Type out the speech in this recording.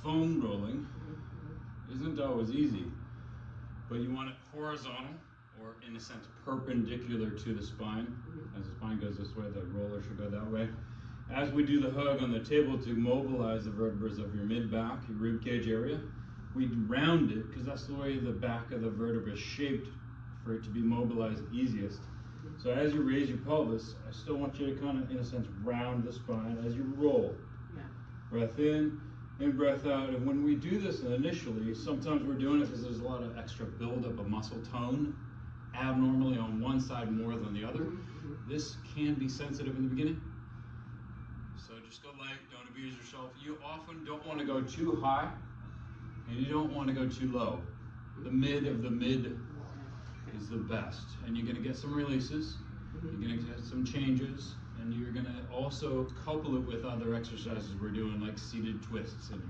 foam rolling isn't always easy, but you want it horizontal, or in a sense perpendicular to the spine. As the spine goes this way, the roller should go that way. As we do the hug on the table to mobilize the vertebrae of your mid-back, your rib cage area, we round it because that's the way the back of the vertebra is shaped for it to be mobilized easiest. So as you raise your pelvis, I still want you to kind of, in a sense, round the spine as you roll. Yeah. Breath in and breath out. And when we do this initially, sometimes we're doing it because there's a lot of extra buildup of muscle tone, abnormally on one side more than the other. This can be sensitive in the beginning. So just go light, don't abuse yourself. You often don't want to go too high, and you don't want to go too low. The mid of the mid is the best. And you're going to get some releases, you're going to get some changes, and you're going to also couple it with other exercises we're doing, like seated twists. And